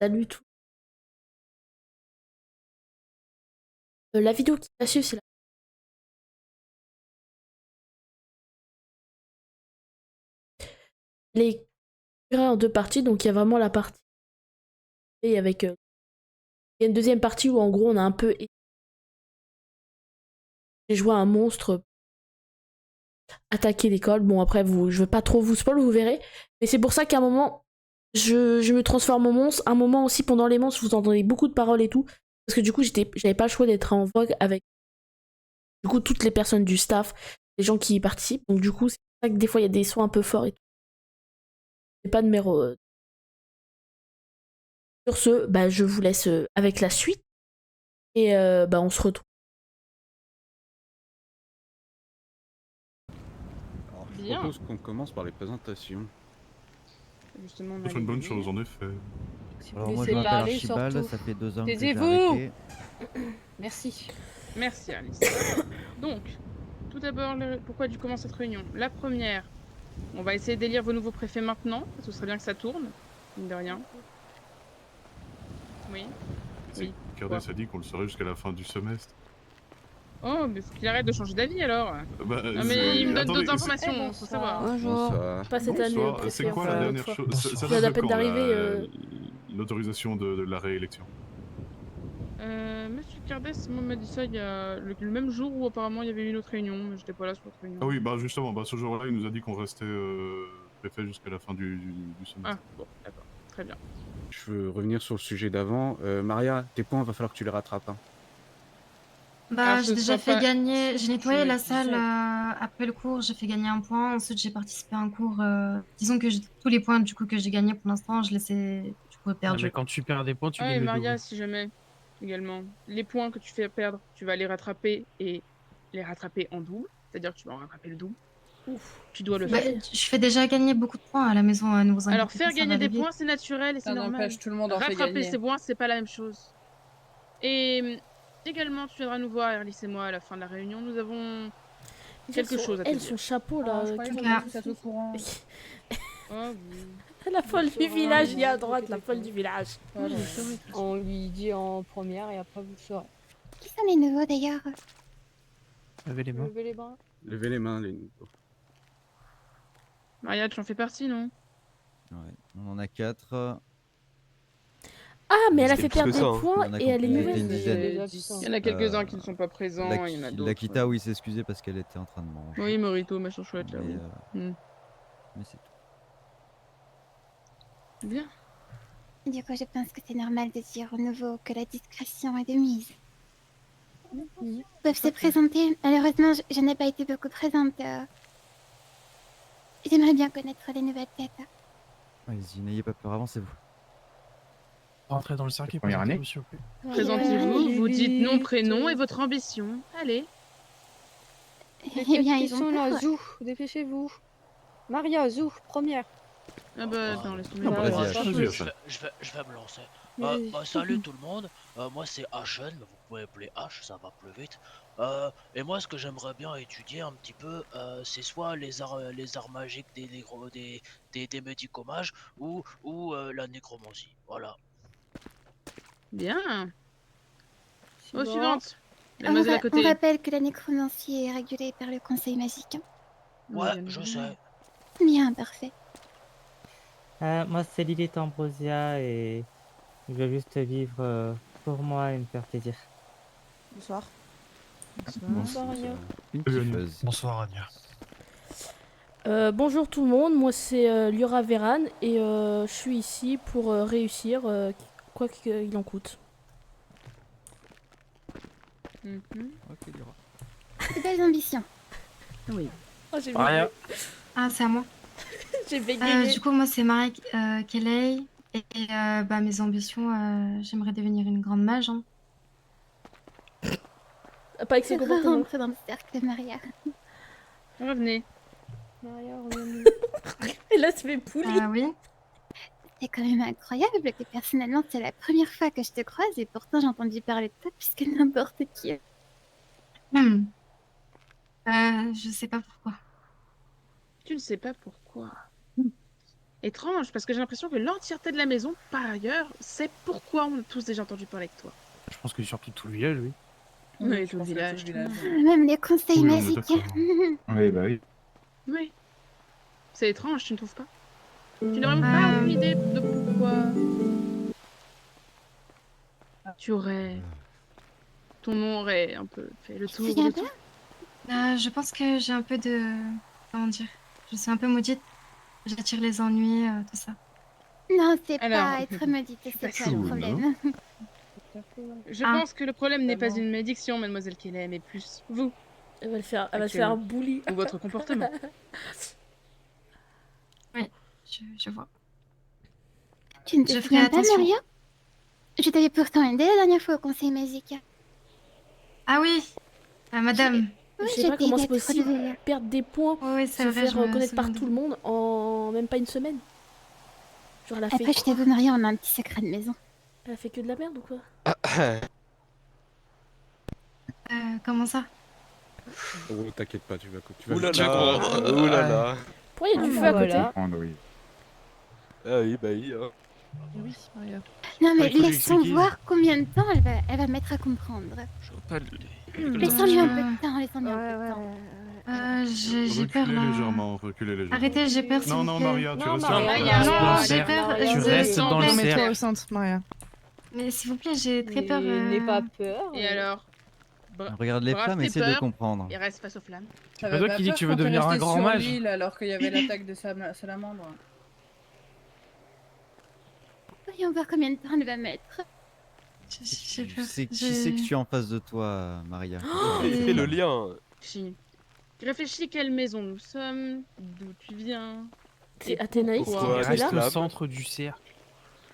Salut tout. La vidéo qui va suivre, c'est les en deux parties. Donc il y a vraiment la partie et avec il y a une deuxième partie où en gros on a un peu j'ai joué à un monstre attaquer l'école. Bon après je veux pas trop vous spoil, vous verrez. Mais c'est pour ça qu'à un moment je me transforme en monstre. Un moment aussi pendant les monstres vous entendez beaucoup de paroles et tout parce que du coup j'avais pas le choix d'être en vogue avec du coup toutes les personnes du staff, les gens qui y participent. Donc du coup c'est pour ça que des fois il y a des sons un peu forts et tout. C'est pas de numéro. Sur ce, bah, je vous laisse avec la suite et bah, on se retrouve. Alors, je Bien. propose qu'on commence par les présentations. Justement, on C'est allait une bonne y venir. chose, en effet. Si Alors vous moi je laissez m'appelle parler, Archibald, surtout. ça fait 2 ans que j'ai Taisez-vous. arrêté. Merci. Merci Alice. Donc, tout d'abord, pourquoi tu commences cette réunion? La première, on va essayer d'élire vos nouveaux préfets maintenant. Ce serait bien que ça tourne, mine de rien. Oui. Oui. Cardès a dit qu'on le saurait jusqu'à la fin du semestre. Oh, mais faut qu'il arrête de changer d'avis alors. Bah, Non mais il me donne attendez, d'autres informations, faut savoir. Bonjour. Bonsoir. Pas cette année, Bonsoir, c'est quoi la enfin, dernière l'autre fois. chose? Ça Je viens date de d'à peine quand, d'arriver. l'autorisation de la réélection? Monsieur Cardès, moi, m'a dit ça il y a le même jour où apparemment il y avait eu une autre réunion, mais j'étais pas là sur l'autre réunion. Ah oui, bah justement, bah, ce jour-là, il nous a dit qu'on restait préfet jusqu'à la fin du semestre. Ah, bon, d'accord, très bien. Je veux revenir sur le sujet d'avant. Maria, tes points, va falloir que tu les rattrapes. Hein. Bah, Alors, j'ai ce déjà sera fait pas... gagner, j'ai Je nettoyé me la salle disais. après le cours, j'ai fait gagner un point. Ensuite, j'ai participé à un cours. Disons que tous les points du coup que j'ai gagnés pour l'instant, je les ai du coup Ah, perdus. mais quand tu perds des points, tu Ah, et gagnes le Maria, double. si jamais, également. Les points que tu fais perdre, tu vas les rattraper et les rattraper en double. C'est-à-dire que tu vas en rattraper le double. Ouf. Tu dois le Bah, faire. je fais déjà gagner beaucoup de points à la maison, ne vous Alors, inquiétez pas, faire ça va gagner des aller vite. points, c'est naturel et c'est Ça normal. n'empêche, tout le monde en fait Rattraper gagner. ces points, c'est pas la même chose. Et également, tu viendras nous voir, Erlis et moi, à la fin de la réunion. Nous avons quelque chose à te Elle, dire. son chapeau Ah, là. je croyais Ok. qu'on était tous au courant. Oh oui. La folle du village, il y a à droite, la folle du du village. Voilà. On lui dit en première et après vous le saurez. Qui sont les nouveaux d'ailleurs? Levez les mains. Levez les bras. Levez les mains, les nouveaux. Maria, tu en fais partie, non? Ouais, on en a 4. Ah, mais elle a C'était fait plus perdre que des ça, hein. points Il y en a et qui ont elle est complété nouvelle. une dizaine. Il y en a quelques-uns qui ne sont pas présents, il y en a d'autres. L'Akita, oui, s'est excusée parce qu'elle était en train de manger. Oui, Morito, machin chouette, là, Mais, oui. mais c'est tout. Bien. Du coup, je pense que c'est normal de dire aux nouveaux que la discrétion est de mise. Ils peuvent se présenter. Malheureusement, je n'ai pas été beaucoup présente. J'aimerais bien connaître les nouvelles têtes. Allez-y, n'ayez pas peur, avancez-vous. Rentrez dans le cercle et Première année. présentez-vous, s'il vous plaît. Présentez-vous, vous dites nom, Lulite. prénom et votre ambition. Allez. Eh bien, Ils ils ont sont là, peur. Zou, dépêchez-vous. Maria, Zou, première. Ah bah attends, laisse tomber. Non, bah, Ouais, vas-y, ouais, H, ouais. vas-y, Je H. vais, je vais, je vais me lancer. Vas-y. Salut tout le monde, moi c'est Ashen, mais vous pouvez m'appeler H, ça va plus vite. Et moi ce que j'aimerais bien étudier un petit peu, c'est soit les arts magiques des médicomages ou la nécromancie. Voilà. Bien. C'est Au bon. suivante. On, Mademoiselle à on côté. rappelle que la nécromancie est régulée par le conseil magique. Ouais, Bien je évidemment. sais. Bien, parfait. Moi, c'est Lilith Ambrosia et je veux juste vivre pour moi et me faire plaisir. Bonsoir. Bonsoir. Anya. Une Salut, petite Anya. fuzz. Bonsoir, Anya. Bonjour tout le monde, moi c'est Liora Veran et je suis ici pour réussir quoi qu'il en coûte. Mhm. Ok, Lyra. De belles ambitions. Oui. Oh, j'ai Maria. Ah, c'est à moi. J'ai bégayé. Du coup, moi, c'est Marie Kelly. Et bah, mes ambitions, j'aimerais devenir une grande mage. Hein. Pas avec Je ses comportements. rentre dans le cercle, Maria. Revenez. Maria, revenez. Et là, se fait poulie. Oui. C'est quand même incroyable que personnellement, c'est la première fois que je te croise et pourtant j'ai entendu parler de toi plus que n'importe qui. Hmm. Je sais pas pourquoi. Tu ne sais pas pourquoi. étrange, parce que j'ai l'impression que l'entièreté de la maison, par ailleurs, sait pourquoi on a tous déjà entendu parler avec toi. Je pense que surtout tout le village, oui. Oui, tout le village. Même les conseils Oui, on est magiques. d'accord. Oui, bah oui. Oui. C'est étrange, tu ne trouves pas? Tu n'as vraiment pas une idée de pourquoi tu aurais... Ton nom aurait un peu fait le tour de tout. Je pense que j'ai un peu de... Comment dire? Je suis un peu maudite. J'attire les ennuis, tout ça. Non, c'est Alors, pas être maudite, c'est pas le problème. Je pense que le problème n'est pas une malédiction, mademoiselle Kelly, mais plus vous. Elle va se faire bully. Ou votre comportement. Oui, je vois. Tu ne te Je ferai souviens pas, attention. Maria? Je t'avais pourtant aidé la dernière fois au conseil magique. Ah oui, madame. Je Oui, sais pas j'étais comment c'est d'être possible. relevée. Perdre des points, Oui, c'est se vrai, faire je me reconnaître par souviens tout le monde en même pas une semaine. Genre, elle a fait Après, je t'avoue, Maria, on a un petit secret de maison. Elle a fait que de la merde ou quoi? Comment ça? Oh, t'inquiète pas, tu vas Ouh là tu vas là, comprendre. ouh là là. Pourquoi il y a du feu à côté? Comprendre, oui. Ah oui, bah oui. Hein. Oui, Maria. Non, mais il faut lui laissons expliquer. voir combien de temps elle va mettre à comprendre. Je vois pas Laissons-lui un peu de temps, laissons-lui un peu de temps. J'ai peur Reculez là. légèrement, reculez légèrement. Arrêtez, j'ai peur. s'il Non, vous non, plaît. Maria, tu Non, restes Maria, là. Non, le j'ai cercle. peur. Tu de- restes dans le de- cercle. Mets-toi au centre, Maria. Mais s'il vous plaît, j'ai très peur. N'aie pas peur. Et alors Regarde les brave flammes, tes essaie de peurs comprendre. Et reste face aux flammes. C'est pas toi qui dis que tu veux devenir un grand mage. Alors qu'il y avait l'attaque de Salamandre. Voyons voir combien de temps elle va mettre. J'ai peur. Qui c'est que tu as en face de toi, Maria? Fais le lien. Chi. Réfléchis quelle maison nous sommes, d'où tu viens. C'est Athénaïs qui Pourquoi est Reste là. au Flamme. centre du cercle.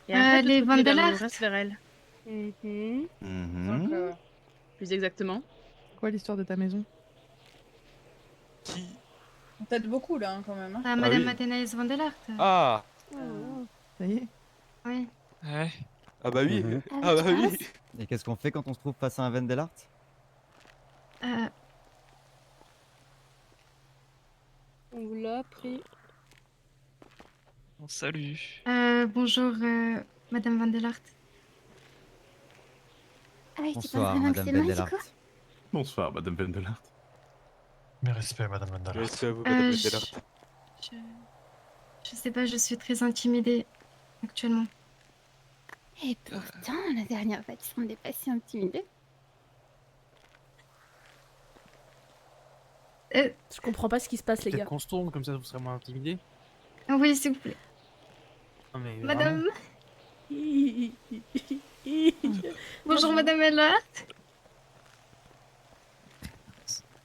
Et arrête de les te tourner vers Vandelard. nous, reste vers elle. Mhm. Plus exactement. Quoi l'histoire de ta maison? Qui? On t'aide beaucoup là quand même. Madame oui. Athénaïs Vandelart. Ah. Ça y est. Oui. Ouais. Ah bah oui. Mhm. Ah bah oui. Et qu'est-ce qu'on fait quand on se trouve face à un Vendelart? On vous l'a appris. Salut. Bonjour, Madame Vandelart. Ah oui, tu penses Bonsoir, vraiment que Madame c'est moi, du Vendelart. coup? Bonsoir, Madame Vendelart. Mes respects, Madame Vandelart. Merci à vous, Madame Vendelart. Je sais pas, je suis très intimidée actuellement. Et pourtant, la dernière fois, tu semblais pas si intimidée. Je comprends pas ce qui se passe, les Peut-être gars. qu'on se tourne, comme ça vous serez moins intimidés. Oui, s'il vous plaît. Non, mais Madame. Bonjour, Bonjour, Madame Vandelart.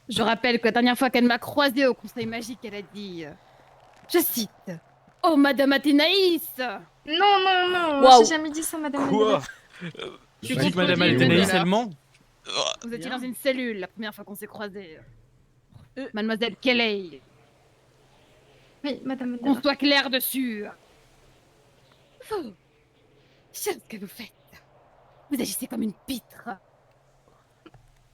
Je rappelle que la dernière fois qu'elle m'a croisée au conseil magique, elle a dit... je cite... Oh, Madame Athénaïs! Non, Waouh. j'ai jamais dit ça, Madame Quoi? Vandelart. Tu dis que Madame Athénaïs elle ment? Vous étiez dans une cellule la première fois qu'on s'est croisés. Mademoiselle Kelly, Oui, Madame qu'on Vandelart. soit clair dessus. Vous, c'est ce que vous faites. Vous agissez comme une pitre.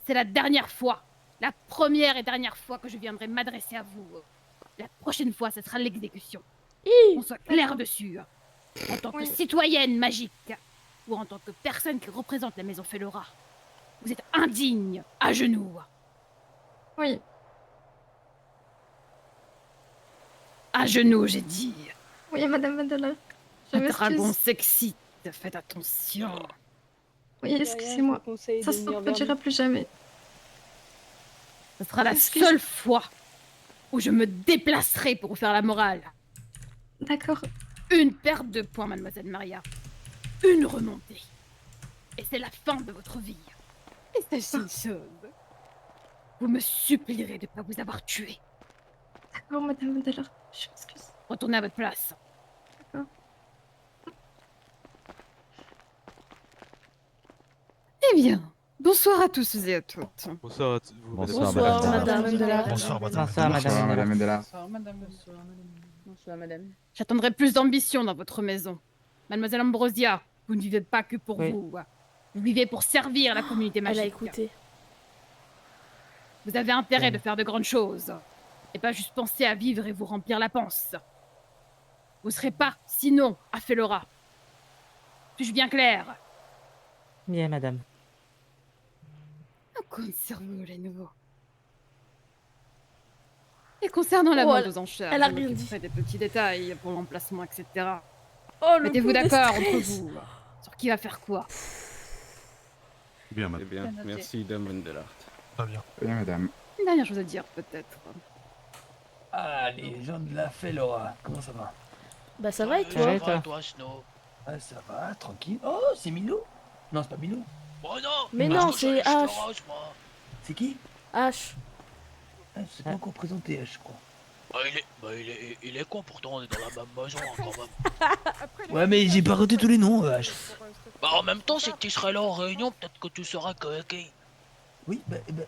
C'est la dernière fois, la première et dernière fois que je viendrai m'adresser à vous. La prochaine fois, ce sera l'exécution. On soit clair dessus. En tant que Oui. citoyenne magique, ou en tant que personne qui représente la maison Fellora. Vous êtes indigne, à genoux. Oui. À genoux, j'ai dit. Oui, Madame Vandelart. Je Un dragon m'excuse. sexy, faites attention. Oui, excusez-moi. Ça se reproduira plus jamais. Ce sera la Excuse- seule fois où je me déplacerai pour vous faire la morale. D'accord. Une perte de points, Mademoiselle Maria. Une remontée. Et c'est la fin de votre vie. Et sachez une chose. Vous me supplierez de ne pas vous avoir tué. D'accord, Madame Vandelart. Je m'excuse. Retournez à votre place. D'accord. Eh bien, bonsoir à tous et à toutes. Bonsoir à vous, Bonsoir, Bonsoir, Madame Madame Vandelart. Bonsoir, Madame Bonsoir, Vandelart. Madame Bonsoir, Madame Vandelart. Vendelart. Bonsoir, madame. J'attendrai plus d'ambition dans votre maison. Mademoiselle Ambrosia, vous ne vivez pas que pour Oui. vous. Vous vivez pour servir la communauté Elle a magique. écouté. Vous avez intérêt de faire de grandes choses. Et pas juste penser à vivre et vous remplir la panse. Vous serez pas, sinon, à Felora. Suis-je bien clair? Bien, madame. On compte sur vous, les nouveaux. Et concernant la Oh, vente elle- aux enchères, elle a je rien m'occuperai des petits détails pour l'emplacement, etc. Oh, le Mettez-vous coup de d'accord entre stress. vous sur qui va faire quoi. Bien, Eh madame. bien, Bien noté. merci, Dame Vendelart. Très bien. Bien, madame. Une dernière chose à dire, peut-être. Ah, les gens de la Felora, comment ça va? Bah ça va et Ça toi va, toi toi, Snow? Ah, ça va, tranquille. Oh, c'est Milou? Non, c'est pas Milou. Bon, non. Mais parce non, que c'est je te H. rase, moi. C'est qui? H. Ah, c'est pas encore présenté, je crois. Il est con, pourtant on est dans la même maison, hein, quand même. Ouais, mais j'ai pas reté tous les noms, H. Bah, en même temps, si tu serais là en réunion, peut-être que tu seras coquille. Oui,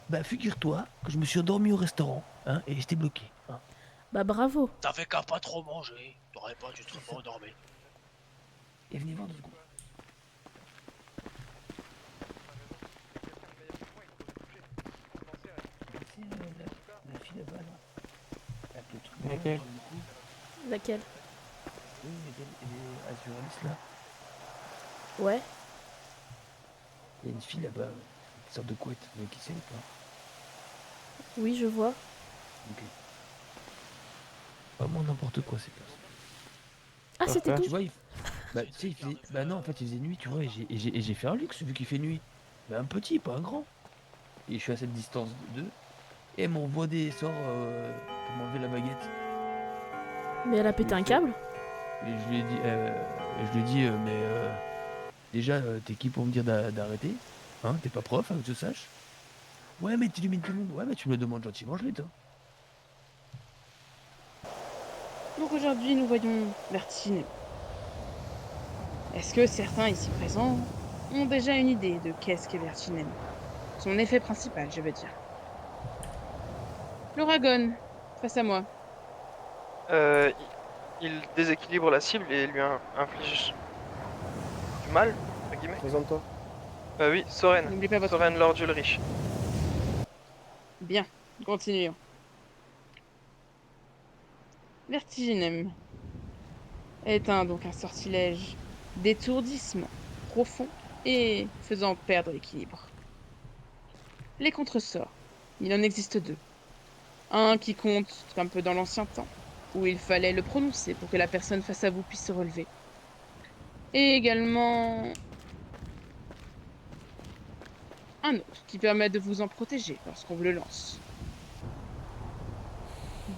bah, figure-toi que je me suis endormi au restaurant, hein, et j'étais bloqué. Hein. Bah bravo. T'avais qu'à pas trop manger. T'aurais pas dû te pas endormi. Et venez voir 2 secondes. C'est la fille là-bas, là. Avec le truc blanc, Laquelle? sur le cou. Laquelle? Oui, elle est assuraliste, là. Ouais. Il y a une fille là-bas, une sorte de couette, mais qui c'est ou pas? Oui, je vois. Ok. Vraiment n'importe quoi, ces personnes. Ah, c'était tout. Tu vois, bah, tu sais, il faisait... bah non, en fait, il faisait nuit, tu vois, et j'ai fait un luxe vu qu'il fait nuit. Mais un petit, pas un grand. Et je suis à cette distance d'eux, et elle m'envoie des sorts pour m'enlever la baguette. Mais elle a pété un câble. Et je lui ai dit, déjà, t'es qui pour me dire d'arrêter? Hein, t'es pas prof, hein, que je sache? Ouais, mais tu illumines tout le monde. Ouais, mais tu me le demandes gentiment, je l'ai, toi. Donc aujourd'hui, nous voyons Vertine. Est-ce que certains ici présents ont déjà une idée de qu'est-ce qu'est Vertinem? Son effet principal, je veux dire. L'Ouragon, face à moi. Il déséquilibre la cible et lui inflige du mal, entre guillemets. Présente-toi. Oui, Soren. N'oubliez pas votre... Soren Lord Ulrich. Bien, continuons. Vertiginem est donc un sortilège d'étourdissement profond et faisant perdre l'équilibre. Les contresorts, il en existe 2. Un qui compte un peu dans l'ancien temps, où il fallait le prononcer pour que la personne face à vous puisse se relever. Et également un autre qui permet de vous en protéger lorsqu'on vous le lance.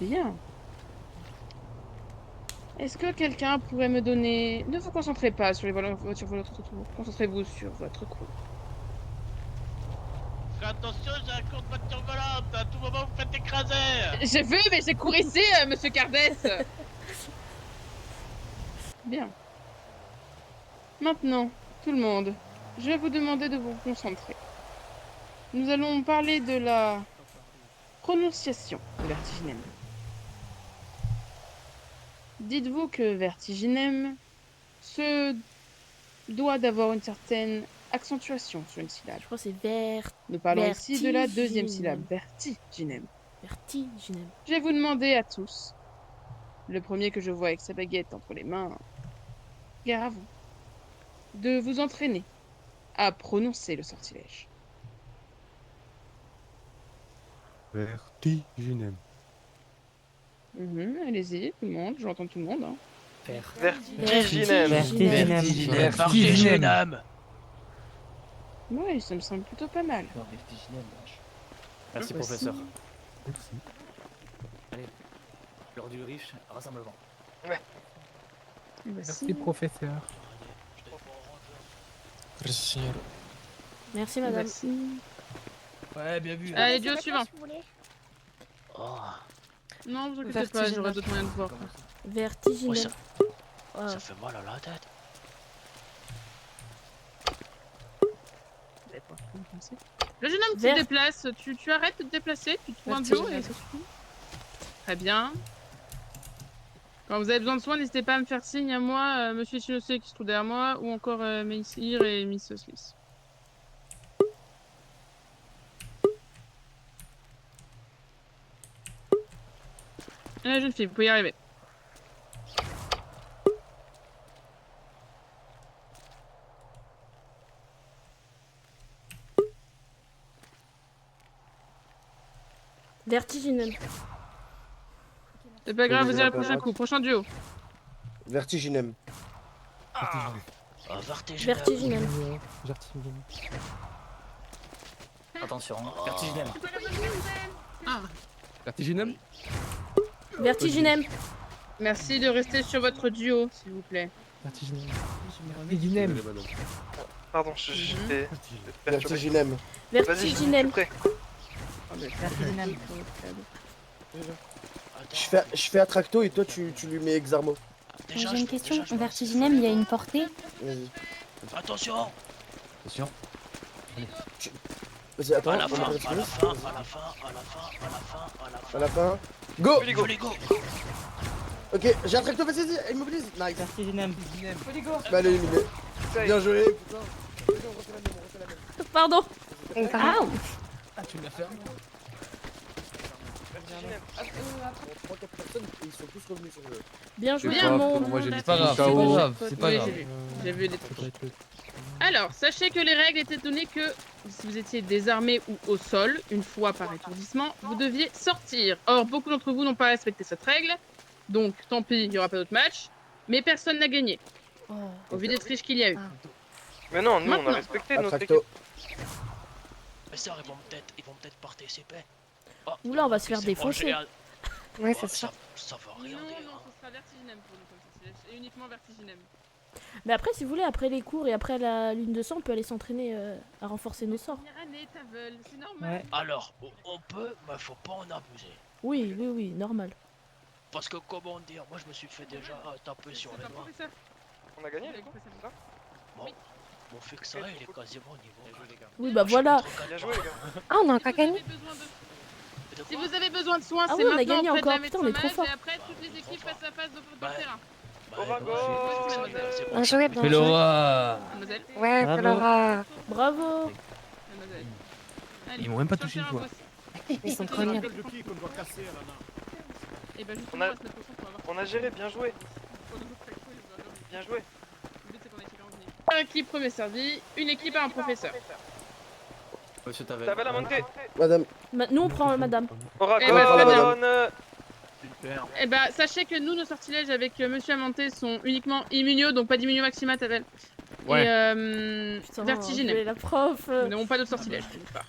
Bien. Est-ce que quelqu'un pourrait me donner... Ne vous concentrez pas sur sur votre tour, concentrez-vous sur votre coup. Attention, j'ai un cours de voiture volante, à tout moment vous faites écraser. J'ai vu, mais j'ai couru ici, monsieur Cardès. Bien. Maintenant, tout le monde, je vais vous demander de vous concentrer. Nous allons parler de la prononciation de Vertiginem. Dites-vous que Vertiginem se doit d'avoir une certaine accentuation sur une syllabe. Je crois que c'est vert. Nous parlons ici de la deuxième Vertiginem. syllabe, Vertiginem. Vertiginem. Je vais vous demander à tous, le premier que je vois avec sa baguette entre les mains, gare à vous, de vous entraîner à prononcer le sortilège. Vertiginem. Allez-y, tout le monde, j'entends tout le monde. Hein. Vertiginem. Vertiginem. Oui, ça me semble plutôt pas mal. Merci, Voici. professeur. Merci. Allez, Lord Ulrich, rassemblement. Voici. professeur. Merci. Merci, madame. Voici. Ouais, bien vu. Allez, duo suivant. Oh. Non, vous inquiétez pas, j'aurai d'autres moyens de voir. Vertiginem. Ouais, ça fait mal à la tête. Le jeune homme qui se déplace, tu arrêtes de te déplacer, tu trouves un duo et ça suffit. Très bien. Quand vous avez besoin de soins, n'hésitez pas à me faire signe à moi, Monsieur Chinose qui se trouve derrière moi, ou encore Miss Ear et Miss Smith. Allez, jeune fille, vous pouvez y arriver. Vertiginem. C'est pas grave, vous irez le prochain coup. Prochain duo. Vertiginem. Vertiginem. Attention, vertiginem. Vertiginem. Vertiginem. Merci de rester sur votre duo, s'il vous plaît. Vertiginem. Pardon, j'étais Vertiginem. Vertiginem. Vertiginem. Je fais Attracto et toi tu lui mets Exarmo. J'ai une question. Vertiginem, il y a une portée. Vas-y. Attention. Attention. Vas-y, attends. À la on fin, va à retirer. la fin, à la fin, à la fin, à la fin, à la fin. À la fin. Go. Allez, go. Ok, j'ai Attracto, vas-y, immobilise. Nice. Vertiginem. Bah, elle est éliminée. Bien joué. Putain. Vas-y, on refait la même, on refait la même. Pardon. Ah, Ah, tu me l'as fait. 3-4 personnes et ils sont tous revenus sur le jeu. Bien joué, Bien, tout le monde. moi, j'ai C'est pas grave, c'est pas grave, c'est pas Oui, grave. j'ai vu des trucs. Alors, sachez que les règles étaient données que si vous étiez désarmé ou au sol, une fois par étourdissement, vous deviez sortir. Or, beaucoup d'entre vous n'ont pas respecté cette règle, donc tant pis, il n'y aura pas d'autre match, mais personne n'a gagné, au vu des triches qu'il y a eu. Mais non, nous on a Maintenant. respecté notre Attracto. équipe. Mais ça, ils vont peut-être participer. Oh, Oula, on va se faire c'est défausser. bon, ouais, oh, c'est ça. ça va rien Non, dire. non, ce sera vertiginem pour nous, comme ça, c'est uniquement vertiginem. Mais après, si vous voulez, après les cours et après la lune de sang, on peut aller s'entraîner à renforcer nos sorts. Première année, ta veule, c'est normal. Ouais. Alors, on peut, mais faut pas en abuser. Oui, oui, oui, normal. Parce que comment dire, moi je me suis fait déjà taper sur les doigts. Professeur. On a gagné du coup, c'est ça? Bon, mon fait que ça, il est quasiment au niveau. Oui, bah voilà. Bien joué les gars. Ah, on a encore gagné. Si vous avez besoin de soins, Ah c'est oui, on a maintenant gagné auprès de la encore. Putain, on est médecin trop mage, fort. et après toutes les équipes face à face de terrain. Oragon. Bien joué, bien joué. Laura. Mademoiselle. Ouais, Bravo. Laura. Bravo. Mademoiselle. Allez, Ils m'ont même pas sur le touché une terrain, fois. voici. Ils sont trop nuls. Et bah justement, On a- on va se mettre au centre, on va voir. On a géré, bien joué. Bien joué. Le but, c'est qu'on ait tiré en venir. Par équipe, premier servi, une équipe à un professeur. Monsieur Tavel. Tavel à monter. Madame. Nous, on prend madame. Oragon. Eh bah, très bien. Oragon. Super. Eh bah, sachez que nous, nos sortilèges avec Monsieur Amanté sont uniquement immunio, donc pas d'immunio maxima, Tavel. Ouais. Et Putain, vertigineux. engueuler la prof. Nous n'avons pas d'autres sortilèges, d'une part.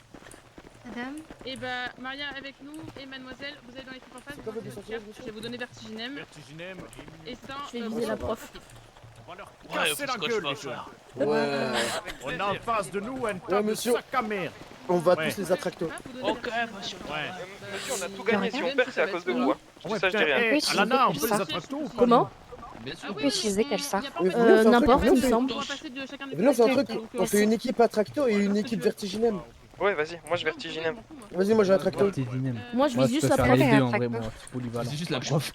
Madame. Et bah, Maria avec nous et Mademoiselle, vous allez dans l'équipe en face. C'est quoi votre votre sortilège, carte. Je vais vous donner vertiginem. Vertiginem. Et ça, Je vais vous viser la allez- prof. On va leur Ouais, casser c'est la ce que je gueule, peux les faire. jeunes. Ouais. On a en face de nous un tas de monsieur. sacs à merde. On va Ouais. tous les Attracto. Ok, monsieur. Ouais. Monsieur, on a tout gagné. Si on perd, c'est à cause de vous. Hein. Je dis Ouais, ça, je dis putain, rien. eh, Alana, on peut les attracter ou pas? Comment? Bien sûr. Ah oui, peut utiliser quel sort? Venez, on fait un truc, N'importe, venez, il me semble. On va passer de chacun des Venez, on fait un côtés, truc. donc, On fait une équipe Attracto et une équipe Vertiginem. Ouais, vas-y, moi je vertiginem. Vas-y, moi j'ai Attracto. Moi, je vise juste la prof. C'est juste la prof.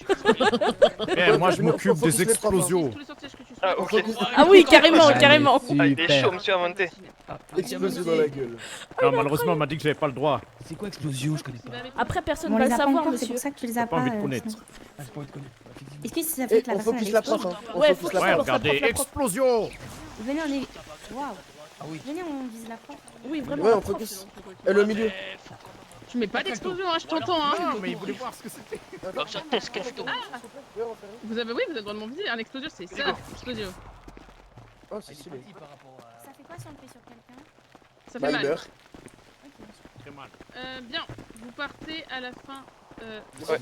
Eh, moi je m'occupe Faut des tous les prendre. explosions. Tous les sortilèges que tu souhaites. Ah, ok. Ah oui, carrément, carrément. Ah, il est chaud, monsieur Amonté. Explosion dans la gueule. Non, malheureusement, on m'a dit que j'avais pas le droit. C'est quoi Explosio? Je connais pas. Après, personne On va les le a pas savoir, encore, c'est monsieur. pour ça que tu les J'ai as pas pas. envie de connaître. sinon. Ah, c'est pas envie de connaître. Est-ce que ça fait Et que la on personne focus elle la prof. explose Hein. On Ouais, focus faut- la Ouais, prof. regardez, prof. explosion. Venez, on est. Waouh. Ah oui. Venez, on vise la prof. Oui, vraiment. Ouais, la on prof. focus. Elle est au milieu. Tu mets pas d'explosion, hein, je t'entends. Hein. Non, mais il voulait voir ce que c'était. Comme ça, t'es sketch. Vous avez, oui, vous avez le droit de m'en viser. Un explosio, c'est ça. Explosio. Oh, c'est stylé. Ça fait quoi si on le fait sur quelqu'un? Ça fait Bah, il mal. meurt. Très mal. Bien, vous partez à la fin. Ouais.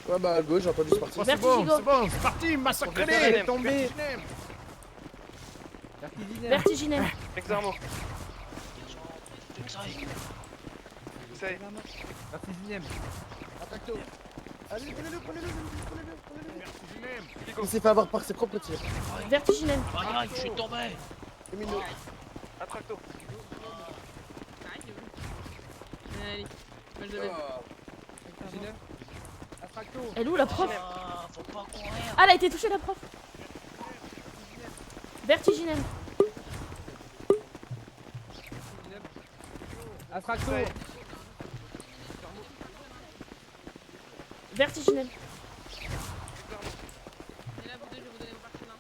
Ouais, bah à gauche, j'ai entendu se partir. Oh, c'est bon, Vertigo. c'est bon, c'est parti, massacrez-les. Vertiginem. Tombé. Vertiginem. Exarmo. Fais ça. Vous savez. Vertiginem. Attracto. Allez, prenez-le, prenez-le, prenez-le. Vertiginem. Il s'est fait avoir par ses propres tirs. Vertiginem. Maria, je suis tombé. Emilio. Attracto. Allez, moi je l'avais. Elle est où la prof? Ah, faut pas courir. Ah, elle a été touchée la prof. Vertiginem. Attracto. Vertiginem. Et là, vous deux, je vais vous donner vos parchemins.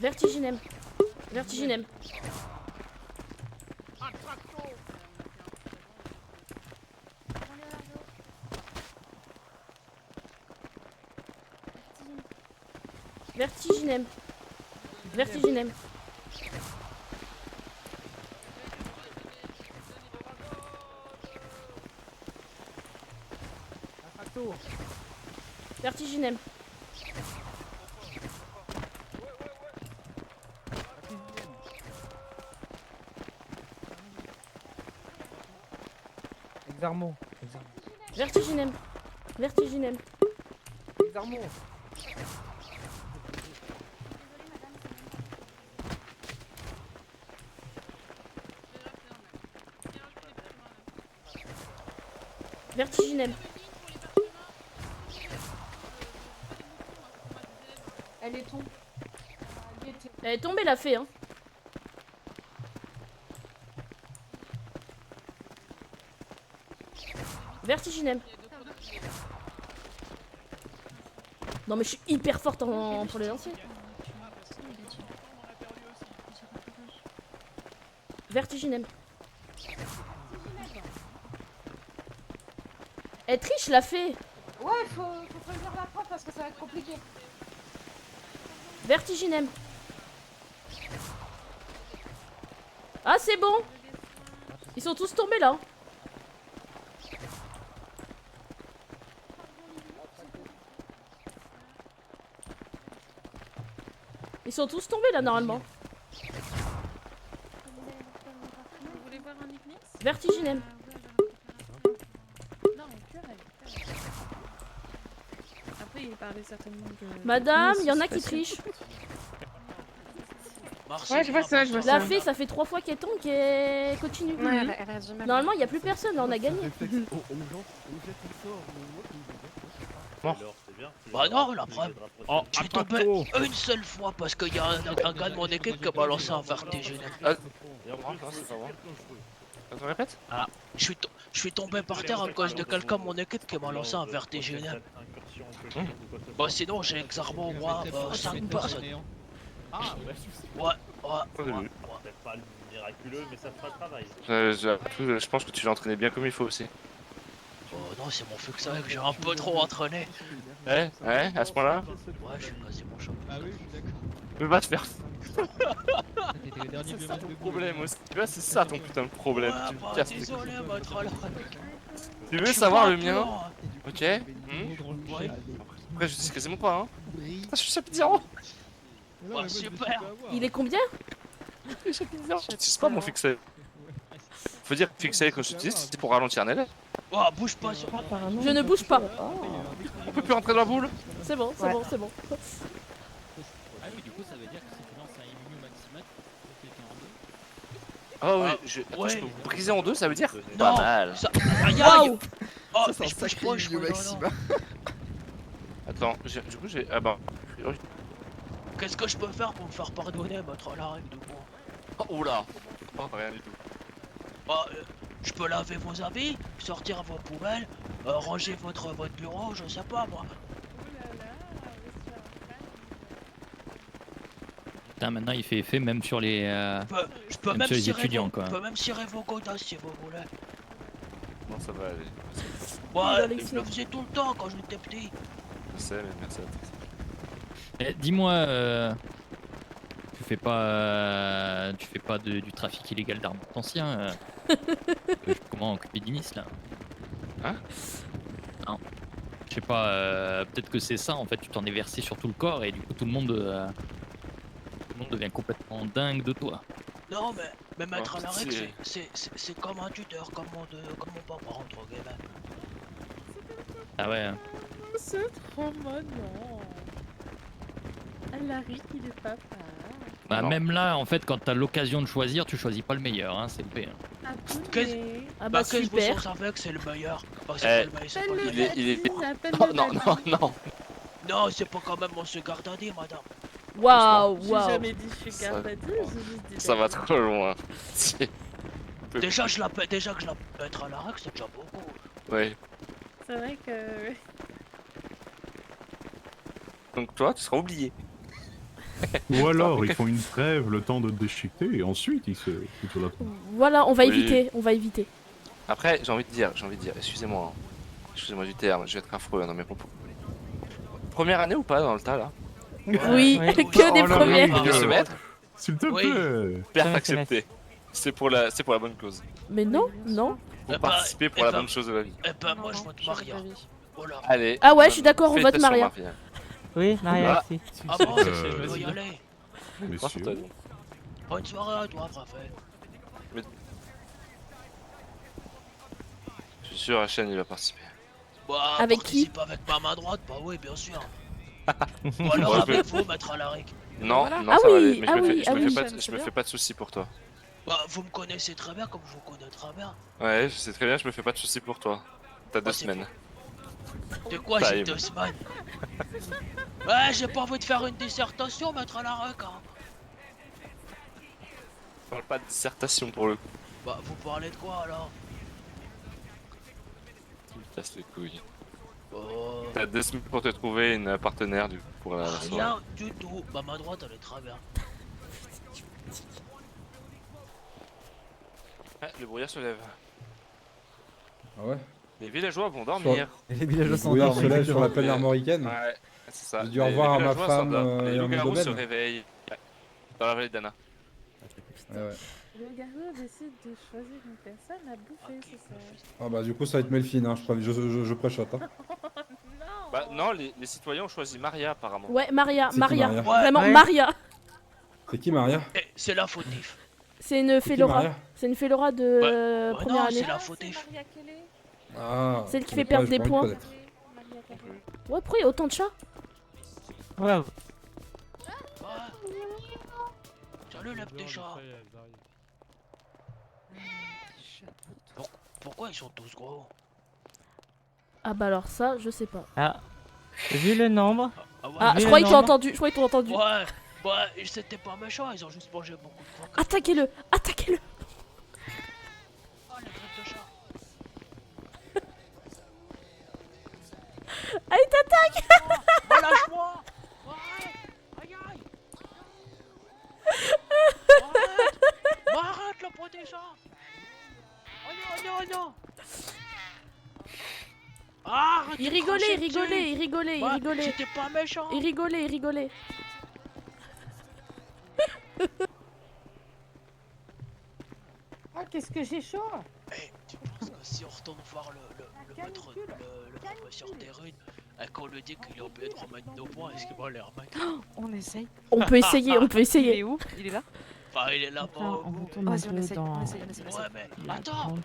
Vertiginem. Vertiginem. Vertiginem. Vertiginem. Vertiginem. Exarmo. Vertiginem. Vertiginem. Exarmo. Vertiginem. Elle est tombée. Elle est tombée la fée, hein. Vertiginem. Non mais je suis hyper forte pour les lanciers. Vertiginem. Elle triche la fée. Ouais, faut prévenir la prof parce que ça va être compliqué. Vertiginem. Ah c'est bon. Ils sont tous tombés là. Ils sont tous tombés là normalement. Vous voulez voir un Ignis? Vertiginem. Non, cœur, après, il parlait certainement de... Madame, il y en a qui trichent. Ouais, je vois ça, je vois ça. La fée, ça fait 3 fois qu'elle tombe qu'elle continue. Ouais, elle a du mal. Normalement, il n'y a plus personne, là, on a gagné. Bah non, la preuve. Oh, J'ai tombé une seule fois parce qu'il y a un gars de mon équipe qui m'a lancé un vertigineux. Attends, répète. Ah, je suis tombé par terre à cause de quelqu'un de mon équipe qui m'a lancé un vertigineux. Bah sinon j'ai Exarmo, moi, 5 personnes. Ah, Ouais. peut-être pas miraculeux, mais ça fera le travail. Je pense que tu l'as entraîné bien comme il faut aussi. Oh non, c'est mon fuck, que j'ai un peu trop entraîné. Ouais, à ce point-là. Ouais, je suis passé mon champ. Ah oui, je suis d'accord. Mais va te faire. C'est ça ton problème aussi. Tu vois, c'est ça ton putain de problème. Ouais, Tu me bah, casses les désolé, couilles. maître là. Tu veux Je suis savoir pas le mien? peur. Ok. Ouais. Après, je dis quasiment pas, hein. Je suis chapitre 0. Ouais, super. Il est combien? J'utilise pas mon fixé. Faut dire que fixé quand j'utilise, c'est pour ralentir un élève. Oh, bouge pas sur moi. Je ne bouge pas. On peut plus rentrer dans la boule. C'est bon, c'est bon, c'est bon. Ah oui, du coup, ça veut dire que si tu lances un immunio maximal, tu peux quelqu'un en deux. Ah oui, attends, je peux vous briser en deux, ça veut dire Non, pas mal. ça... Aïe, aïe. Oh, Ça, c'est un je bouge sacré pas, je milieu crois, maxima. Attends, du coup j'ai... Ah bah... Qu'est-ce que je peux faire pour me faire pardonner, maître la règle de quoi? Oh, oula. Oh, rien du tout. Bah, je peux laver vos habits, sortir vos poubelles, ranger votre bureau, je sais pas moi. Putain, maintenant il fait effet même sur les, Je peux même même sur les cirer étudiants, vos... quoi. Je peux même cirer vos godasses si vous voulez. Non, ça va aller. Ouais, je le faisais tout le temps quand j'étais petit. Je sais, mais merci à toi. Dis-moi, tu fais pas du trafic illégal d'armes anciens comment occuper d'Inis là? Hein? Non. Je sais pas, peut-être que c'est ça en fait, tu t'en es versé sur tout le corps et du coup tout le monde devient complètement dingue de toi. Non, mais maître Oh, Alaric, pitié. c'est comme un tuteur, comme mon papa, entre guillemets. Ah ouais. Hein. C'est trop mignon. Alaric, il est papa. Bah Non. même là en fait quand t'as l'occasion de choisir, tu choisis pas le meilleur, hein, c'est le P. Hein. Ah bah qu'est-ce que super. vous savez que c'est le meilleur? Bah, c'est pas le meilleur, c'est pas le Il est... meilleur. Oh non, non, non. Non, c'est pas quand même mon second daddy, madame. Waouh, J'ai waouh. jamais dit sugar daddy, j'ai juste dit Ça va daddy. trop loin. Déjà que je l'appelle maître Alaric, c'est déjà beaucoup. Ouais. C'est vrai que... Donc toi, tu seras oublié. Ou alors, ils font une trêve, le temps de déchiqueter, et ensuite ils se foutent sur la tronche. Voilà, on va Oui. éviter, on va éviter. Après, j'ai envie de dire, excusez-moi, hein. Excusez-moi du terme, je vais être affreux dans mes propos. Première année ou pas dans le tas là? Oui, que des premières. On peut se mettre? S'il te Oui. plaît. Perte acceptée. C'est pour la bonne cause. Mais non, non. Pour participer pour la bonne chose de la vie. Eh ben, moi, je vote Maria. Voilà. Allez. Ah ouais, je suis d'accord, on vote félicitations, Maria. Oui, Maria Ah. aussi. Ah bon, Euh, je peux y vas-y. aller. Messieurs. Bonne soirée à toi, Raphaël. Je suis sûr, Hachem il va participer. Bah, Avec qui? participe avec ma main droite, bah oui, bien sûr. Ou alors Bon, je avec vais- vous, maître Alaric. Non, Voilà. non, Ah ça va oui, aller. Mais ah je me oui, fais, je ah me oui. fais pas, C'est je me bien. fais pas de soucis pour toi. Bah, vous me connaissez très bien comme je vous connais très bien. Ouais, je sais très bien, je me fais pas de soucis pour toi. T'as 2 c'est semaines. De quoi Ça j'ai y est. 2 semaines? Ouais, j'ai pas envie de faire une dissertation, maître Alaric. Hein. Je parle pas de dissertation pour le coup. Bah, vous parlez de quoi alors? Tu me casses les couilles. Oh. T'as 2 semaines pour te trouver une partenaire du coup pour la soirée. Rien du tout. Bah, ma droite, elle est très bien. Ah, le brouillard se lève. Ah ouais. Les villageois vont dormir. Les villageois Le sont brouillard dormis, se lève sur la plaine exactement. armoricaine. Ouais, c'est ça. J'ai dû au revoir à Les ma villageois femme s'endorment. Les et à mon loups-garous se domaine. réveillent. Dans la vallée d'Anna. Ouais, ouais. Le garou décide de choisir une personne à bouffer, c'est ça. Ah bah du coup ça va être Melfine, hein. je préchote. Hein. Bah non, les citoyens ont choisi Maria apparemment. Ouais, Maria, C'est qui, Maria. Maria Vraiment, Ouais. Maria. C'est qui Maria? Eh, c'est la fautif. C'est une qui, Félora. Maria C'est une Félora de Ouais, première non, année. c'est la fautif. Ah. Celle qui je fait connais perdre pas, des j'ai pas points. envie de connaître. Ouais, pourquoi il y a autant de chats? Ouais. Salut les petits chats. Pourquoi ils sont tous gros? Ah bah alors ça, je sais pas. Ah. Vu le nombre. Ah, vu je le crois qu'ils t'ont nombre- entendu. Je crois qu'ils t'ont entendu. Ouais, bah c'était pas méchant, ils ont juste mangé beaucoup de croquettes. Attaquez-le, attaquez-le. Oh les crêpes de chat. Ah, il t'attaque. Oh lâche-moi. Aïe aïe. Arrête le petit chat. Oh non, non, non. Ah, arrête Il de rigolait, cracher il rigolait, dessus. il rigolait, il Ouais, rigolait. J'étais pas méchant. Il rigolait, il rigolait. Ah, qu'est-ce que j'ai chaud. Tu penses que si on retourne voir le maître, le professeur des runes, et qu'on lui dit qu'il est obligé de remettre nos points, est-ce qu'il va les remettre? On essaye. On peut essayer, on peut Il essayer. est où? Il est là? Enfin, il est là bas au bout. Vas-y, on essaye, on essaye, on essaye. Ouais, mais attends.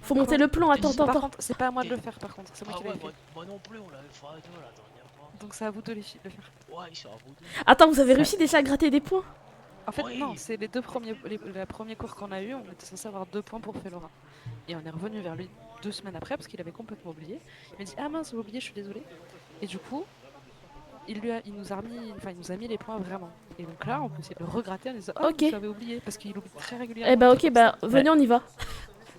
Faut monter le plan, attends, Par attends. contre, c'est pas à moi de le faire par contre, c'est moi Ah qui ouais, l'ai fait. moi non plus, on l'avait fait à deux la dernière fois. Donc c'est à vous de le faire. Ouais, ils sont à vous deux. Attends, vous avez réussi déjà à gratter des points? En fait, non, c'est les deux premiers, la première cours qu'on a eu, on était censé avoir 2 points pour Félora. Et on est revenu vers lui 2 semaines après parce qu'il avait complètement oublié. Il m'a dit ah mince, j'ai oublié, je suis désolé. Et du coup, il nous a mis les points vraiment. Et donc là, on peut essayer de le regratter en disant oh, Ok. j'avais oublié parce qu'il oublie très régulièrement. Eh bah ok, bah venez, on y va.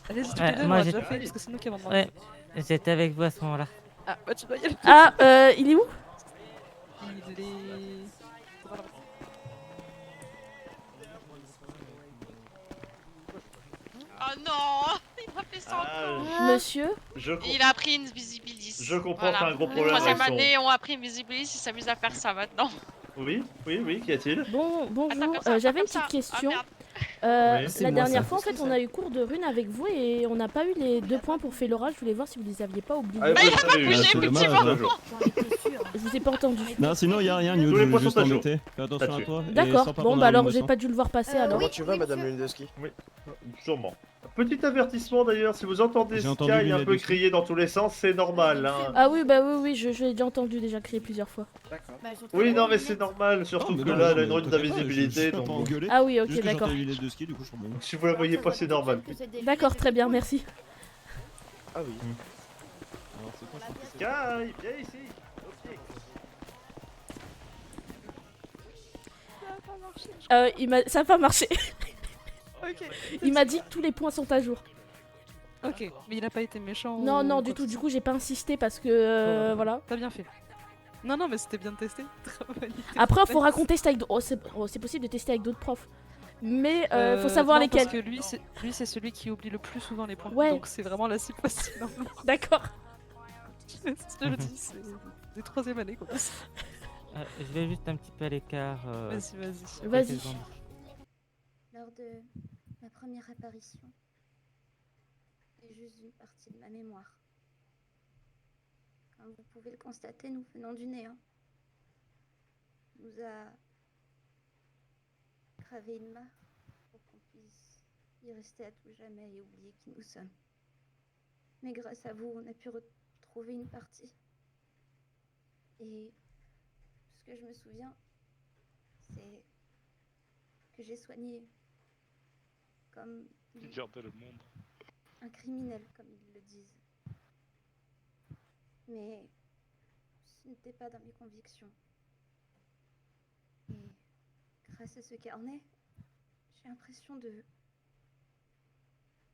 Allez-y, tous Ouais, les deux, on moi, l'a j'ai- déjà fait parce que c'est nous qui avons demandé. Ouais, j'étais avec vous à ce moment-là. Ah, bah tu dois y aller. Ah, il est où? Il est... Oh non, il m'a fait ça encore. Monsieur? Il a pris une Visibilis. Je comprends Voilà. qu'il y a un gros Les problème troisième avec son- année ont appris une Visibilis, ils s'amusent à faire ça maintenant. Oui, qu'y a-t-il? Bonjour, ça, j'avais une comme ça. petite question. Oui, c'est La moi, dernière ça. fois, en fait, on a eu cours de runes avec vous et on n'a pas eu les 2 points pour Félora. Je voulais voir si vous les aviez pas oubliés. Ah, vous les avez eu, c'est dommage, hein. Je vous ai pas entendu. Non, sinon y a rien, New, Tous les je points veux juste sont à jour. embêter. Fais attention à toi. et D'accord, sors pas bon pendant bah la alors ligne de j'ai sang. pas dû le voir passer alors. Comment tu vas, madame Lundeski? Oui, sûrement. Petit avertissement d'ailleurs, si vous entendez J'ai entendu Sky un Lundeski. peu crier dans tous les sens, c'est normal. Hein. Ah oui, bah oui, je l'ai déjà entendu déjà crier plusieurs fois. Oui, non, mais c'est normal, surtout mais que non, là, non, elle a une mais rune t'inquiète pas, d'invisibilité. je suis pas Donc... engueulé. Ah oui, ok, Juste que d'accord. j'entends les lunettes de ski, du coup je suis bon. Si vous la voyez pas, c'est normal. D'accord, très bien, merci. Ah oui. Alors, c'est quoi, je Sky, viens ici. Ok. Ça a pas marché. Ok. Il m'a dit que tous les points sont à jour. Ok, mais il a pas été méchant. Non, ou non, quoi du que tout, ce du soit. coup, j'ai pas insisté parce que voilà. T'as bien fait. Non, mais c'était bien de tester. Très bonne idée. Après, il faudra qu'on teste avec. C'est possible de tester avec d'autres profs. Mais faut savoir non, lesquels. Parce que lui, c'est celui qui oublie le plus souvent les points. Ouais. Donc c'est vraiment la cible facile. D'accord. Je te le dis, c'est des 3e années qu'on passe. Je vais juste un petit peu à l'écart. Vas-y. Vas-y. Lors de ma première apparition, c'est juste une partie de ma mémoire. Comme vous pouvez le constater, nous venons du néant. On nous a gravé une mare pour qu'on puisse y rester à tout jamais et oublier qui nous sommes. Mais grâce à vous, on a pu retrouver une partie. Et tout ce que je me souviens, c'est que j'ai soigné comme Gardez le monde. un criminel, comme ils le disent. Mais ce n'était pas dans mes convictions. Et grâce à ce carnet, j'ai l'impression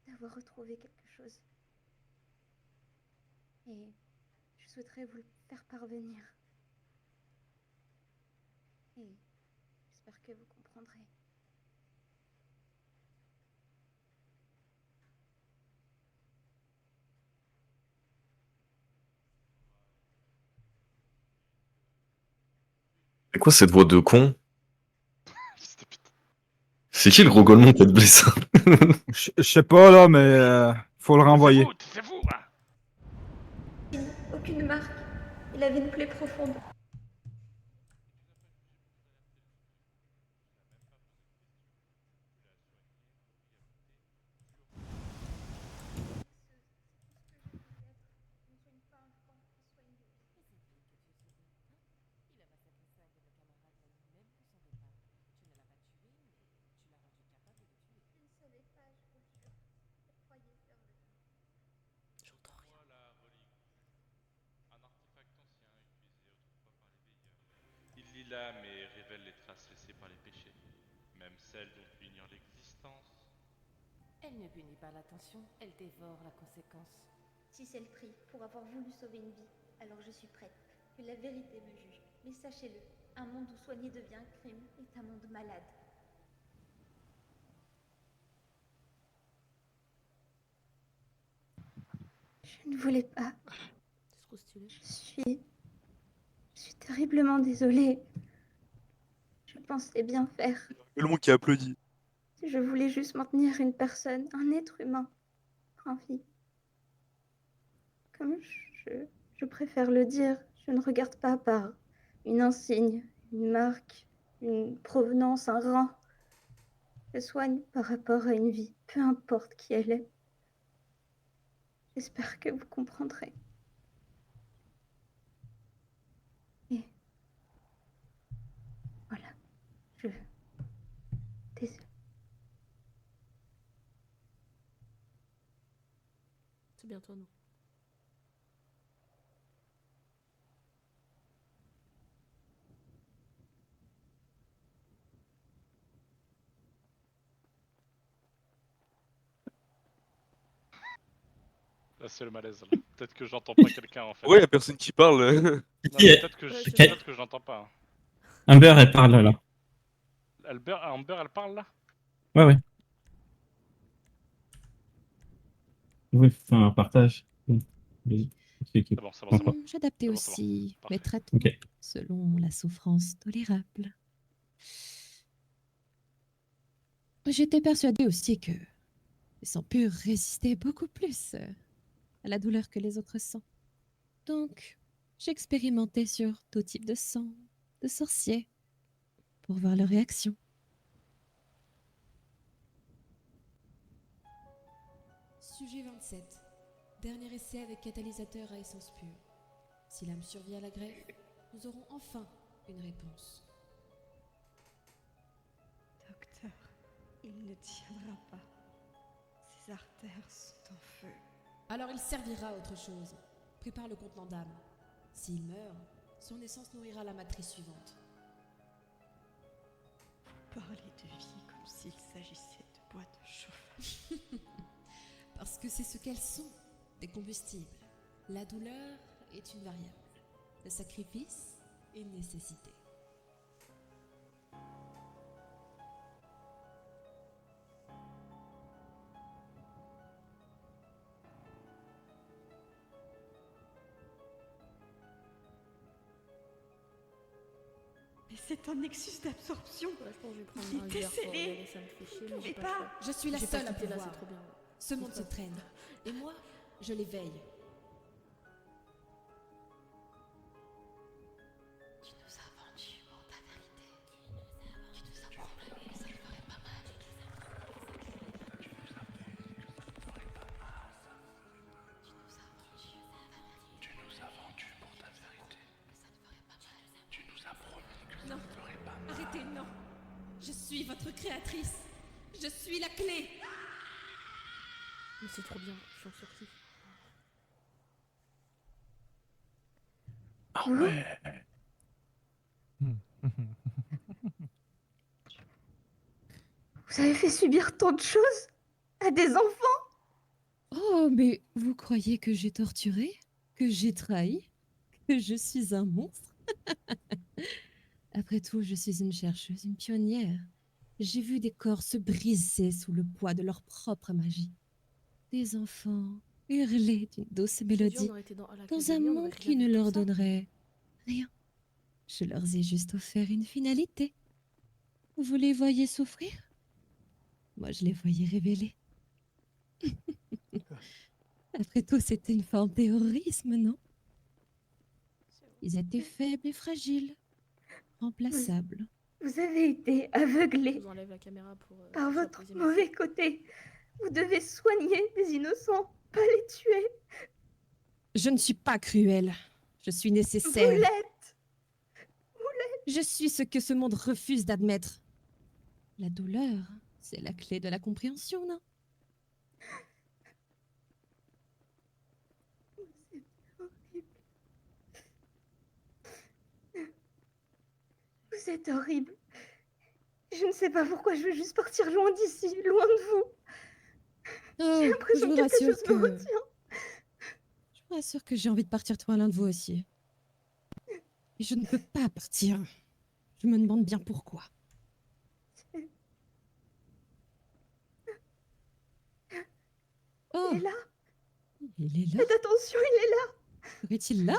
d'avoir retrouvé quelque chose. Et je souhaiterais vous le faire parvenir. Et j'espère que vous comprendrez. C'est quoi cette voix de con? C'est qui le gros golemon tête blessée? Je sais pas là, mais faut le renvoyer. Aucune marque. Il avait une plaie profonde. Il lit l'âme et révèle les traces laissées par les péchés, même celles dont il ignore l'existence. Elle ne punit pas l'attention, elle dévore la conséquence. Si c'est le prix pour avoir voulu sauver une vie, alors je suis prête. Que la vérité me juge. Mais sachez-le, un monde où soigner devient un crime est un monde malade. Je ne voulais pas. C'est trop stylé. Je suis terriblement désolée. Je pensais bien faire. Le monde qui applaudit. Je voulais juste maintenir une personne, un être humain, en vie. Comme je préfère le dire, je ne regarde pas par une insigne, une marque, une provenance, un rang. Je soigne par rapport à une vie, peu importe qui elle est. J'espère que vous comprendrez. Et voilà, désolée. C'est bientôt nous. Là, c'est le malaise. Là. Peut-être que j'entends pas quelqu'un en fait. Ouais, y'a personne qui parle. Non, mais peut-être que je l'entends pas. Amber, elle parle là. Amber, elle parle là? Ouais. Oui, c'est un partage. C'est bon. J'adaptais aussi mes traitements selon la souffrance tolérable. J'étais persuadée aussi que le sang pur résistait beaucoup plus à la douleur que les autres sangs. Donc, j'expérimentais sur tout type de sang, de sorciers, pour voir leur réaction. Sujet 27. Dernier essai avec catalyseur à essence pure. Si l'âme survit à la greffe, nous aurons enfin une réponse. Docteur, il ne tiendra pas. Ses artères sont en feu. Alors il servira à autre chose. Prépare le contenant d'âme. S'il meurt, son essence nourrira la matrice suivante. Vous parlez de vie comme s'il s'agissait de boîtes de chauffage. Parce que c'est ce qu'elles sont, des combustibles. La douleur est une variable. Le sacrifice et nécessité. Mais c'est un nexus d'absorption. Il Il était scellé. Vous pouvez pas. Je suis la J'ai pas seule à quitté là, pouvoir. c'est trop bien. Ce monde se traîne. Et moi, je l'éveille. Tu nous as vendu pour ta vérité. Tu nous as promis que ça ne ferait pas mal. Tu nous as vendu pour ta vérité. Tu nous as promis que ça Non, ne ferait pas mal. arrêtez, non. Je suis votre créatrice. Je suis la clé. Mais c'est trop bien, je suis en sursis. Ah ouais. Vous avez fait subir tant de choses à des enfants. Oh, mais vous croyez que j'ai torturé? Que j'ai trahi? Que je suis un monstre? Après tout, je suis une chercheuse, une pionnière. J'ai vu des corps se briser sous le poids de leur propre magie. Des enfants hurler d'une douce mélodie dans un monde qui ne leur donnerait rien. Je leur ai juste offert une finalité. Vous les voyez souffrir? Moi, je les voyais révéler. Après tout, c'était une forme de terrorisme, non? Ils étaient faibles et fragiles, remplaçables. Vous avez été aveuglés Je vous enlève la caméra pour. par que ce soit votre plus mauvais côté. Vous devez soigner des innocents, pas les tuer. Je ne suis pas cruelle. Je suis nécessaire. Vous l'êtes. Je suis ce que ce monde refuse d'admettre. La douleur, c'est la clé de la compréhension, non? Vous êtes horrible. Je ne sais pas pourquoi je veux juste partir loin d'ici, loin de vous. Oh, J'ai je l'impression vous que quelque rassure chose me que... retient. Je vous rassure que j'ai envie de partir toi l'un de vous aussi. Et je ne peux pas partir. Je me demande bien pourquoi. Oh, Il est là. il est là. Faites attention, il est là. Serait-il là?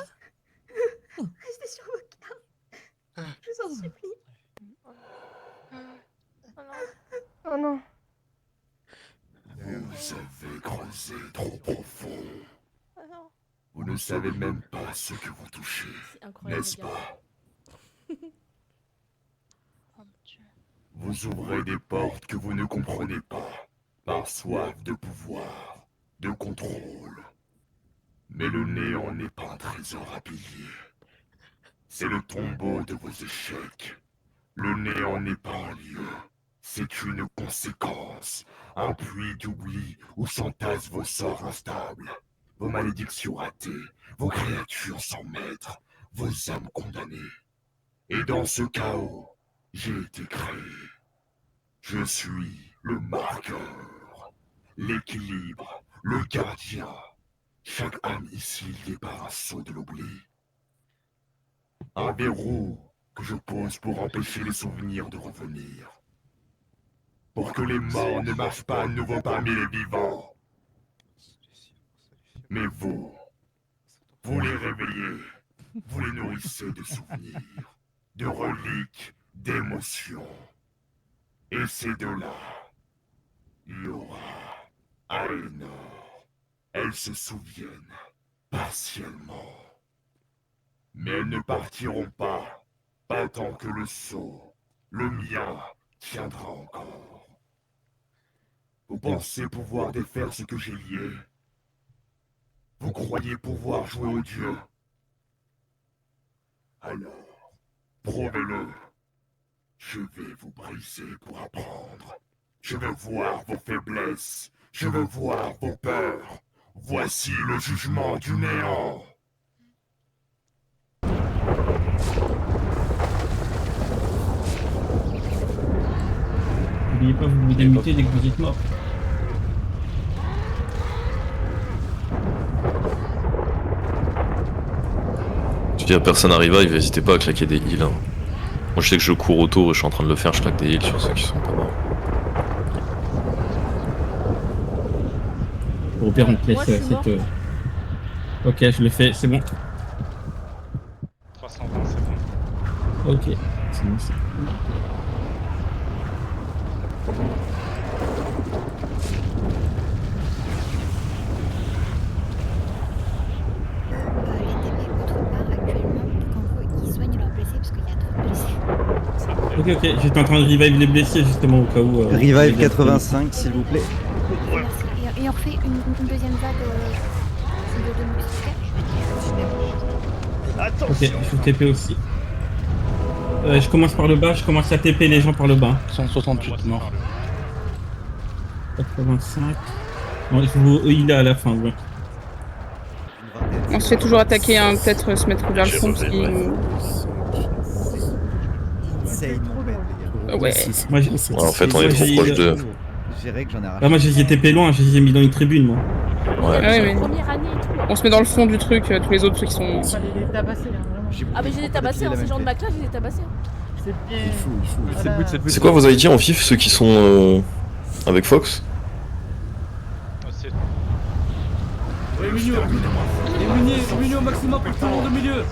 Oh. Restez sur vos gardes. Je vous en supplie. Oh non. Vous avez creusé trop profond. Vous ne savez même pas ce que vous touchez, n'est-ce pas? Vous ouvrez des portes que vous ne comprenez pas, par soif de pouvoir, de contrôle. Mais le néant n'est pas un trésor à piller. C'est le tombeau de vos échecs. Le néant n'est pas un lieu. C'est une conséquence, un puits d'oubli où s'entassent vos sorts instables, vos malédictions ratées, vos créatures sans maître, vos âmes condamnées. Et dans ce chaos, j'ai été créé. Je suis le marqueur, l'équilibre, le gardien. Chaque âme ici liée par un sceau de l'oubli. Un verrou que je pose pour empêcher les souvenirs de revenir. Pour que les morts ne marchent pas à nouveau parmi les vivants. Mais vous les réveillez, vous les nourrissez de souvenirs, de reliques, d'émotions. Et ces deux-là, Laura, Aénor, elles se souviennent, partiellement. Mais elles ne partiront pas, pas tant que le sceau, le mien, tiendra encore. Vous pensez pouvoir défaire ce que j'ai lié? Vous croyez pouvoir jouer au dieu? Alors, prouvez-le. Je vais vous briser pour apprendre. Je veux voir vos faiblesses. Je veux voir vos peurs. Voici le jugement du néant. N'oubliez pas, vous vous démutez dès que vous êtes mort. Si y a personne à revive, n'hésitez pas à claquer des heals. Hein. Moi je sais que je cours autour et je suis en train de le faire, je claque des heals sur ceux qui sont pas morts. Au pire, on te laisse Moi, je suis cette. Ok, je le fais, c'est bon. 320, c'est bon. Ok, c'est bon. Ok, j'étais en train de revive les blessés justement au cas où. Revive 85 s'il vous plaît. Merci. Et on refait une deuxième vague de Ok, je suis TP aussi. Je commence par le bas, je commence à TP les gens par le bas. 168 morts. 85. Bon, je vous heal à la fin, ouais. On se fait toujours attaquer, hein, peut-être se mettre vers le fond parce qu'il... Ouais. Moi, en fait, on est trop proche de. Moi, j'ai TP loin, je les ai mis dans une tribune, moi. Ouais, mais... On se met dans le fond du truc, tous les autres ceux qui sont... Ah mais j'ai des tabassés, hein, ces gens de ma classe, j'ai des tabassés. C'est bien. C'est quoi vos ID en FIF, ceux qui sont avec Fox? Ouais, milieu. Et milieu au maximum pour tout le monde au milieu.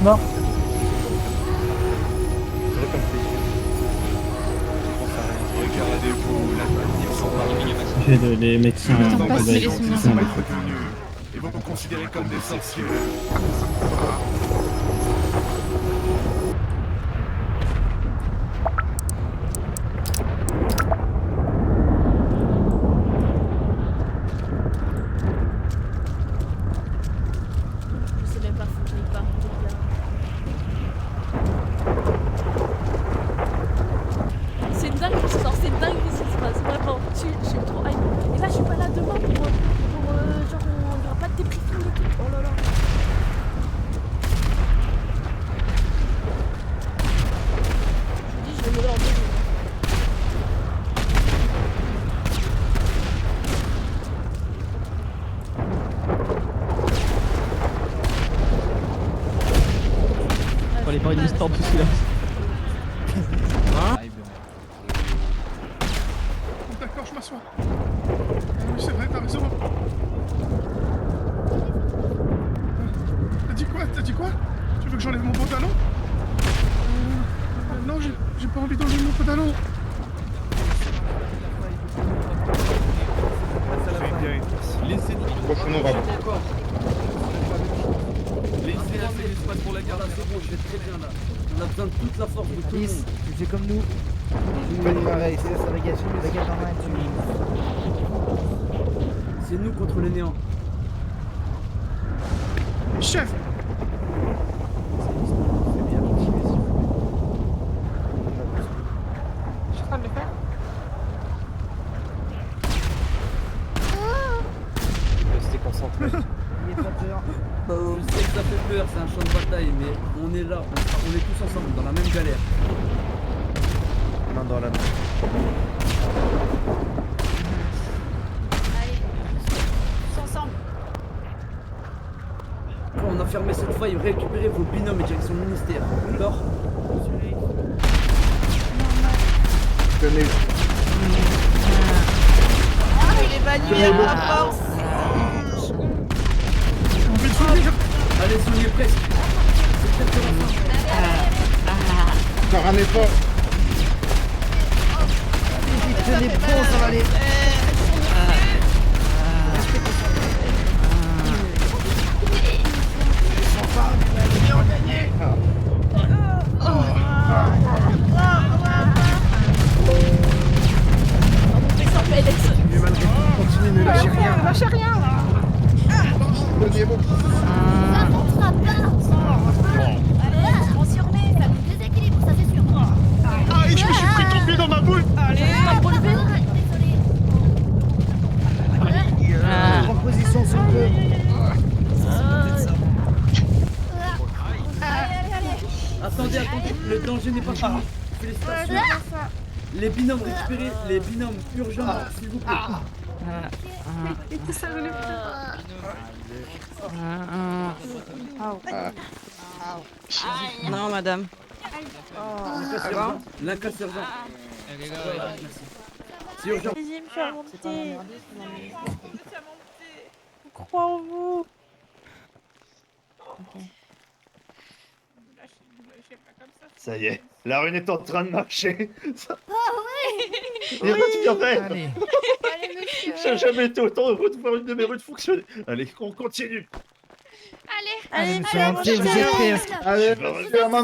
Mort. J'ai les médecins. Ils vont vous considérer comme des sorciers. Je sais même pas, faut que j'aille pas. C'est une dingue, c'est une dingue ce qui se passe, vraiment. Je suis trop hype. Et là, je suis pas là demain pour genre, il y aura pas de débriefing et tout. Oh là là. Je dis, je vais mourir en 2 jours. Fallait pas une histoire de celui-là. D'accord, je m'assois. Oui, c'est vrai, t'as raison. T'as dit quoi? Tu veux que j'enlève mon pantalon? Non, j'ai pas envie d'enlever mon pantalon. Laissez-nous. Prochainement, bravo. Laissez-la faire l'espace pour la garde, c'est bon, je vais très bien là. On a besoin de toute la force de tout le monde. Tu fais comme nous. Pareil, c'est ça, regarde en main. C'est nous contre le néant. Chef! Je suis en train de le faire. Restez concentrés. Il est pas peur. Je sais que ça fait peur, c'est un champ de bataille, mais on est là, on est tous ensemble dans la même galère. Main dans la main. Allez, tous ensemble. Quand on a fermé cette faille, récupérez vos binômes et direction le ministère. D'accord? Tenez. Ah, il est banni à la force. Allez, on y est presque. C'est peut-être la fin. Encore un effort. Tenez bon, ça va aller. Continuez, ne lâchez rien. Lâchez rien. Donnez bon. Ça montera pas. Allez, on s'y remet, ça nous déséquilibre, ça c'est sûr. Ah, je me suis pris ton pied dans ma boule. Allez, Désolé. Attendez, le danger n'est pas fini. Félicitations. Les binômes, récupérez les binômes urgemment, s'il vous plaît. Non, madame. L'incasse urgent. Merci. C'est urgent. Vas-y, me faire monter. On croit en vous. Ça y est, la rune est en train de marcher. Ah ouais. Et regardez. Allez, monsieur. J'ai jamais été autant heureux de voir une de mes runes fonctionner. Allez, on continue. Allez, monsieur Hanté, vous êtes prêt? Allez,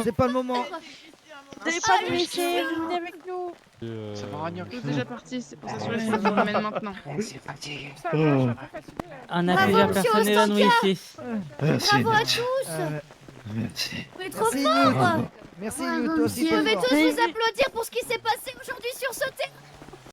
c'est pas le moment. Vous n'allez pas nous laisser, venez avec nous. Ça va rien. Tous déjà partis, c'est pour s'assurer que ça vous ramène maintenant. C'est fatigué. On a plusieurs personnes évanouies ici. Bravo à tous. Merci. Vous êtes trop forts. Merci, Vous pouvez tous vous applaudir pour ce qui s'est passé